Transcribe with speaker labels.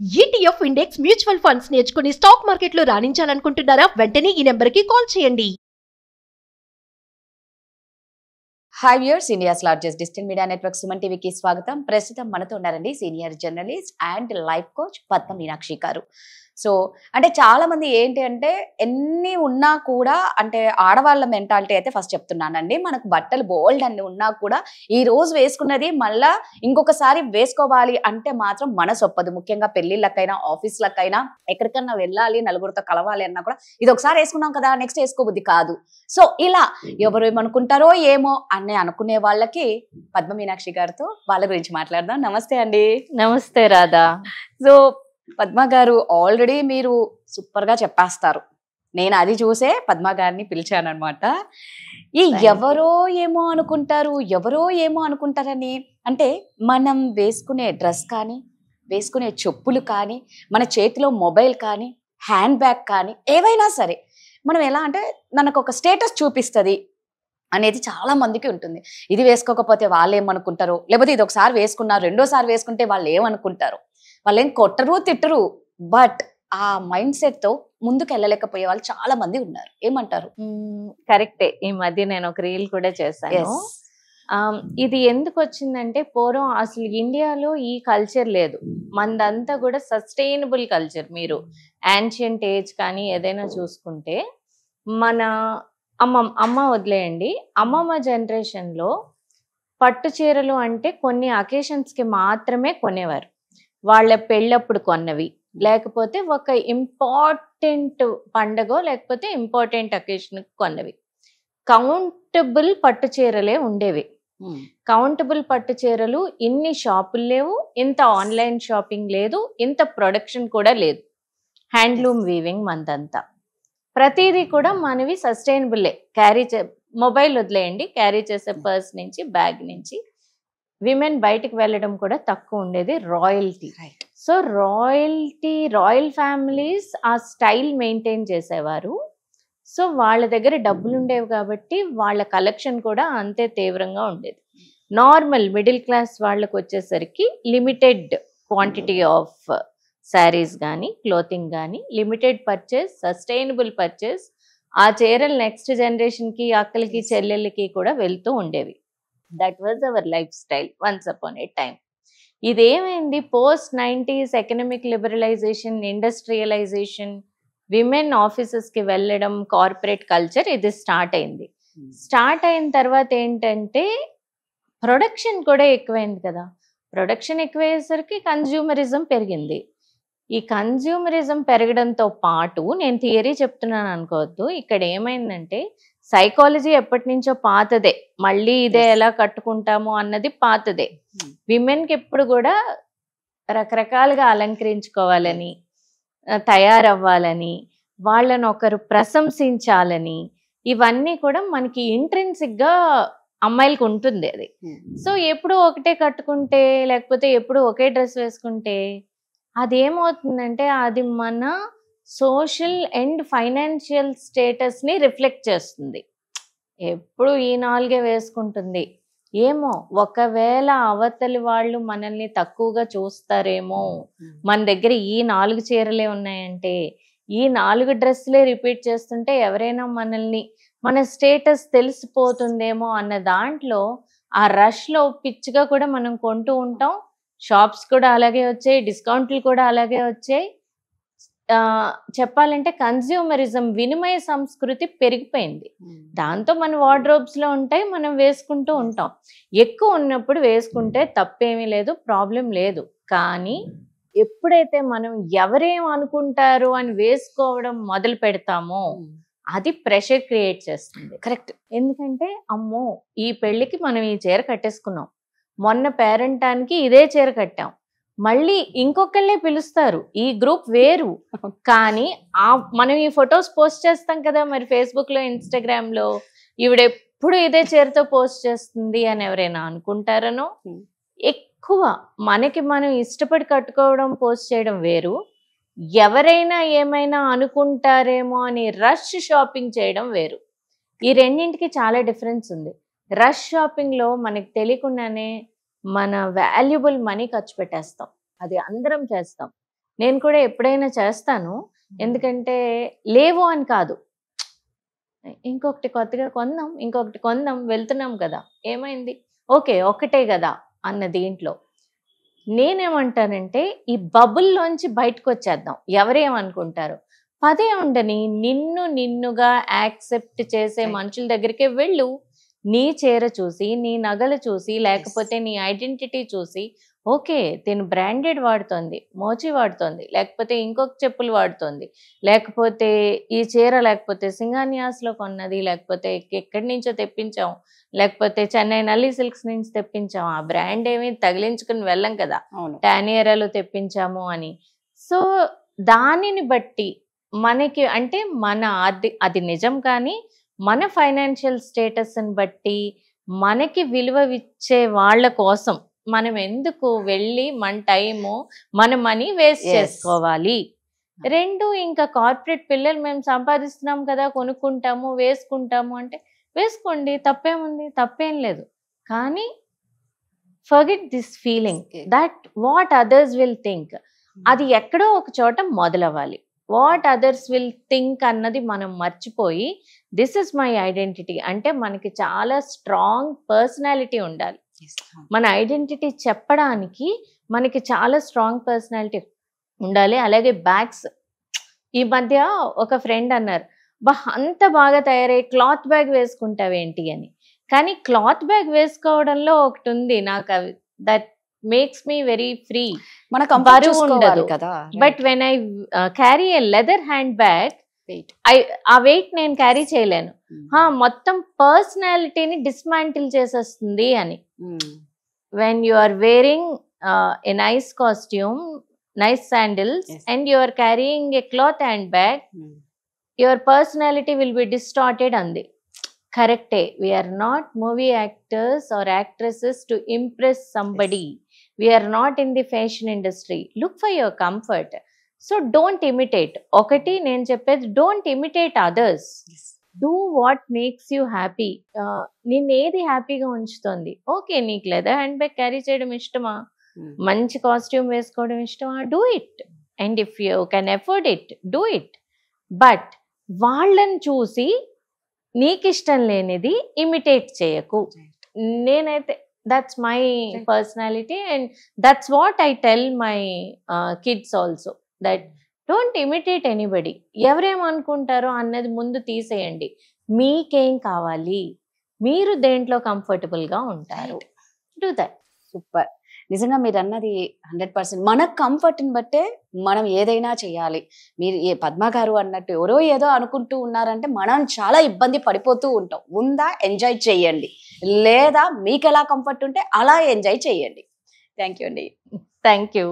Speaker 1: ETF index mutual funds నేర్చుకుని stock మార్కెట్లో రాణించాలనుకుంటున్నారా? వెంటనే ఈ నెంబర్కి కాల్ చేయండి.
Speaker 2: Hi viewers, India's largest digital media network Suman టీవీకి స్వాగతం. ప్రస్తుతం మనతో ఉన్నారండి senior journalist and life coach Padma Meenakshi గారు. సో అంటే చాలా మంది ఏంటి అంటే ఎన్ని ఉన్నా కూడా అంటే ఆడవాళ్ళ మెంటాలిటీ అయితే ఫస్ట్ చెప్తున్నానండి, మనకు బట్టలు బోల్డ్ అన్ని ఉన్నా కూడా ఈ రోజు వేసుకున్నది మళ్ళా ఇంకొకసారి వేసుకోవాలి అంటే మాత్రం మనసు ఒప్పదు. ముఖ్యంగా పెళ్లిళ్ళకైనా ఆఫీస్లకైనా ఎక్కడికన్నా వెళ్ళాలి, నలుగురితో కలవాలి అన్నా కూడా ఇది ఒకసారి వేసుకున్నాం కదా నెక్స్ట్ వేసుకోబుద్ధి కాదు. సో ఇలా ఎవరు ఏమనుకుంటారో ఏమో అని అనుకునే వాళ్ళకి పద్మ మీనాక్షి గారితో వాళ్ళ గురించి మాట్లాడదాం. నమస్తే అండి.
Speaker 3: నమస్తే రాధా.
Speaker 2: సో పద్మ గారు ఆల్రెడీ మీరు సూపర్ గా చెప్పేస్తారు. నేను అది చూసే పద్మ గారిని పిలిచాను అనమాట. ఈ ఎవరో ఏమో అనుకుంటారు, ఎవరో ఏమో అనుకుంటారని అంటే మనం వేసుకునే డ్రెస్ కానీ, వేసుకునే చెప్పులు కానీ, మన చేతిలో మొబైల్ కానీ, హ్యాండ్ బ్యాగ్ కానీ ఏవైనా సరే మనం ఎలా అంటే మనకు ఒక స్టేటస్ చూపిస్తుంది అనేది చాలా మందికి ఉంటుంది. ఇది వేసుకోకపోతే వాళ్ళు ఏమనుకుంటారు, లేకపోతే ఇది ఒకసారి వేసుకున్నారు రెండోసారి వేసుకుంటే వాళ్ళు ఏమనుకుంటారు, వాళ్ళు ఏం కొట్టరు తిట్టరు, బట్ ఆ మైండ్ సెట్ తో ముందుకు వెళ్ళలేకపోయే వాళ్ళు చాలా మంది ఉన్నారు. ఏమంటారు?
Speaker 3: కరెక్టే. ఈ మధ్య నేను ఒక రీల్ కూడా చేశాను. ఇది ఎందుకు వచ్చిందంటే పూర్వం అసలు ఇండియాలో ఈ కల్చర్ లేదు. మనదంతా కూడా సస్టైనబుల్ కల్చర్. మీరు యాన్షియంట్ ఏజ్ కానీ ఏదైనా చూసుకుంటే మన అమ్మ వదిలేయండి, అమ్మమ్మ జనరేషన్లో పట్టు చీరలు అంటే కొన్ని అకేషన్స్కి మాత్రమే కొనేవారు. వాళ్ళ పెళ్ళప్పుడు కొన్నవి, లేకపోతే ఒక ఇంపార్టెంట్ పండగో లేకపోతే ఇంపార్టెంట్ అకేషన్ కొన్నవి. కౌంటబుల్ పట్టు చీరలే ఉండేవి. కౌంటబుల్ పట్టు చీరలు ఇన్ని షాపులు లేవు, ఇంత ఆన్లైన్ షాపింగ్ లేదు, ఇంత ప్రొడక్షన్ కూడా లేదు. హ్యాండ్లూమ్ వీవింగ్ మనదంతా. ప్రతిదీ కూడా మనవి సస్టైనబుల్లే. మొబైల్ వదిలేయండి, క్యారీ చేసే పర్స్ నుంచి బ్యాగ్ నుంచి విమెన్ బయటికి వెళ్ళడం కూడా తక్కువ ఉండేది. రాయల్టీ. సో రాయల్ ఫ్యామిలీస్ ఆ స్టైల్ మెయింటైన్ చేసేవారు. సో వాళ్ళ దగ్గర డబ్బులు ఉండేవి కాబట్టి వాళ్ళ కలెక్షన్ కూడా అంతే తీవ్రంగా ఉండేది. నార్మల్ మిడిల్ క్లాస్ వాళ్ళకు వచ్చేసరికి లిమిటెడ్ క్వాంటిటీ ఆఫ్ శారీస్ కానీ క్లోతింగ్ కానీ, లిమిటెడ్ పర్చేస్, సస్టైనబుల్ పర్చేస్. ఆ చీరలు నెక్స్ట్ జనరేషన్కి, అక్కలకి, చెల్లెళ్ళకి కూడా వెళ్తూ ఉండేవి. That was our lifestyle once upon a time. ఇదేమైంది, post 90s economic liberalisation, industrialisation, women ఆఫీసెస్కి వెళ్ళడం, కార్పొరేట్ కల్చర్ ఇది స్టార్ట్ అయింది. స్టార్ట్ అయిన తర్వాత ఏంటంటే ప్రొడక్షన్ కూడా ఎక్కువైంది కదా. ప్రొడక్షన్ ఎక్కువయ్యేసరికి కన్జ్యూమరిజం పెరిగింది. ఈ కన్జ్యూమరిజం పెరగడంతో పాటు నేను థియరీ చెప్తున్నాను అనుకోవద్దు, ఇక్కడ ఏమైందంటే సైకాలజీ ఎప్పటి నుంచో పాతదే, మళ్ళీ ఇదే ఎలా కట్టుకుంటాము అన్నది పాతదే. విమెన్కి ఎప్పుడు కూడా రకరకాలుగా అలంకరించుకోవాలని, తయారవ్వాలని, వాళ్ళని ఒకరు ప్రశంసించాలని, ఇవన్నీ కూడా మనకి ఇంట్రెన్సిక్గా అమ్మాయిలకు ఉంటుంది అది. సో ఎప్పుడు ఒకటే కట్టుకుంటే, లేకపోతే ఎప్పుడు ఒకే డ్రెస్ వేసుకుంటే అదేమవుతుందంటే అది మన సోషల్ అండ్ ఫైనాన్షియల్ స్టేటస్ని రిఫ్లెక్ట్ చేస్తుంది. ఎప్పుడు ఈ నాలుగే వేసుకుంటుంది, ఏమో ఒకవేళ అవతలి వాళ్ళు మనల్ని తక్కువగా చూస్తారేమో, మన దగ్గర ఈ 4 చీరలే ఉన్నాయంటే, ఈ 4 డ్రెస్సులే రిపీట్ చేస్తుంటే ఎవరైనా మనల్ని, మన స్టేటస్ తెలిసిపోతుందేమో అన్న దాంట్లో ఆ రష్లో పిచ్చిగా కూడా మనం కొంటూ ఉంటాం. షాప్స్ కూడా అలాగే వచ్చాయి, డిస్కౌంట్లు కూడా అలాగే వచ్చాయి. చెప్పాలంటే కన్జ్యూమరిజం, వినిమయ సంస్కృతి పెరిగిపోయింది. దాంతో మన వార్డ్రోబ్స్లో ఉంటాయి, మనం వేసుకుంటూ ఉంటాం. ఎక్కువ ఉన్నప్పుడు వేసుకుంటే తప్పేమీ లేదు, ప్రాబ్లం లేదు. కానీ ఎప్పుడైతే మనం ఎవరేం అనుకుంటారు అని వేసుకోవడం మొదలు పెడతామో అది ప్రెషర్ క్రియేట్ చేస్తుంది.
Speaker 2: కరెక్ట్.
Speaker 3: ఎందుకంటే అమ్మో ఈ పెళ్ళికి మనం ఈ చీర కట్టేసుకున్నాం, మొన్న పేరెంటానికి ఇదే చీర కట్టాం, మళ్ళీ ఇంకొకళ్ళే పిలుస్తారు, ఈ గ్రూప్ వేరు. కానీ మనం ఈ ఫొటోస్ పోస్ట్ చేస్తాం కదా మరి ఫేస్బుక్లో, ఇన్స్టాగ్రామ్లో, ఈవిడెప్పుడు ఇదే చీరతో పోస్ట్ చేస్తుంది అని ఎవరైనా అనుకుంటారనో. ఎక్కువ మనకి మనం ఇష్టపడి కట్టుకోవడం, పోస్ట్ చేయడం వేరు, ఎవరైనా ఏమైనా అనుకుంటారేమో అని రష్ షాపింగ్ చేయడం వేరు. ఈ రెండింటికి చాలా డిఫరెన్స్ ఉంది. రష్ షాపింగ్లో మనకి తెలియకుండానే మన వాల్యుబుల్ మనీ ఖర్చు పెట్టేస్తాం, అది అందరం చేస్తాం. నేను కూడా ఎప్పుడైనా చేస్తాను. ఎందుకంటే లేవు అని కాదు, ఇంకొకటి కొత్తగా కొందాం, ఇంకొకటి కొందాం, వెళ్తున్నాం కదా, ఏమైంది, ఓకే ఒక్కటే కదా అన్న దీంట్లో నేనేమంటానంటే ఈ బబుల్లోంచి బయటకు వచ్చేద్దాం. ఎవరేమనుకుంటారు, పదే ఉండని, నిన్నుగా యాక్సెప్ట్ చేసే మనుషుల దగ్గరికి వెళ్ళు. నీ చీర చూసి, నీ నగలు చూసి, లేకపోతే నీ ఐడెంటిటీ చూసి, ఓకే తిను బ్రాండెడ్ వాడుతోంది, మోచి వాడుతోంది, లేకపోతే ఇంకొక చెప్పులు వాడుతోంది, లేకపోతే ఈ చీర లేకపోతే సింగానియాస్లో కొన్నది, లేకపోతే ఎక్కడి నుంచో తెప్పించాం, లేకపోతే చెన్నై నల్లి సిల్క్స్ నుంచి తెప్పించాం, ఆ బ్రాండ్ ఏమీ తగిలించుకుని వెళ్ళం కదా, టానియరాలో తెప్పించాము అని. సో దానిని బట్టి మనకి అంటే మన అది నిజం, కానీ మన ఫైనాన్షియల్ స్టేటస్ని బట్టి మనకి విలువ ఇచ్చే వాళ్ళ కోసం మనం ఎందుకు వెళ్ళి మన టైము మన మనీ వేస్ట్ చేసుకోవాలి. రెండు, ఇంకా కార్పొరేట్ పిల్లలు మేము సంపాదిస్తున్నాం కదా, కొనుక్కుంటాము, వేసుకుంటాము అంటే వేసుకోండి, తప్పేముంది, తప్పేం లేదు. కానీ forget this feeling that what others will think. అది ఎక్కడో ఒక చోట మొదలవ్వాలి. వాట్ అదర్స్ విల్ థింక్ అన్నది మనం మర్చిపోయి దిస్ ఇస్ మై ఐడెంటిటీ అంటే మనకి చాలా స్ట్రాంగ్ పర్సనాలిటీ ఉండాలి. మన ఐడెంటిటీ చెప్పడానికి మనకి చాలా స్ట్రాంగ్ పర్సనాలిటీ ఉండాలి. అలాగే బ్యాగ్స్, ఈ మధ్య ఒక ఫ్రెండ్ అన్నారు, అంత బాగా తయారై క్లాత్ బ్యాగ్ వేసుకుంటావేంటి అని. కానీ క్లాత్ బ్యాగ్ వేసుకోవడంలో ఒకటి ఉంది నాకు, అవి that makes me very free, బరువు ఉండదు. But when I carry a leather handbag, ఆ వెయిట్ నేను క్యారీ చేయలేను, మొత్తం పర్సనాలిటీని డిస్మాంటిల్ చేసేస్తుంది అని. When you are wearing a nice costume, nice sandals and you are carrying a cloth handbag, your personality will be distorted అంది. కరెక్టే, we are not movie actors or actresses to impress somebody. We are not in the fashion industry. Look for your comfort. So don't imitate. ఒకటి నేను చెప్పేది, don't imitate others, do what makes you happy. నిన్ను ఏది హ్యాపీగా ఉంచుతుంది. Okay, నీకు leather hand bag carry చేయడం ఇష్టమా, మంచి కాస్ట్యూమ్ వేసుకోవడం ఇష్టమా, do it. And if you can afford it, do it. But వాళ్ళని చూసి నీకు ఇష్టం లేనిది ఇమిటేట్ చేయకు. నేనైతే that's my personality and that's what I tell my kids also, that don't imitate anybody. ఎవరేం అనుకుంటారో అన్నది ముందు తీసేయండి. మీకేం కావాలి, మీరు దేంట్లో కంఫర్టబుల్ గా ఉంటారు, డూ దట్.
Speaker 2: సూపర్. నిజంగా మీరు అన్నది 100%. మన కంఫర్ట్ని బట్టే మనం ఏదైనా చేయాలి. మీరు పద్మ గారు అన్నట్టు ఎవరో ఏదో అనుకుంటూ ఉన్నారంటే మనం చాలా ఇబ్బంది పడిపోతూ ఉంటాం. ఉందా, ఎంజాయ్ చేయండి, లేదా మీకు ఎలా కంఫర్ట్ ఉంటే అలా ఎంజాయ్ చేయండి. థ్యాంక్ యూ అండి.
Speaker 3: Thank you.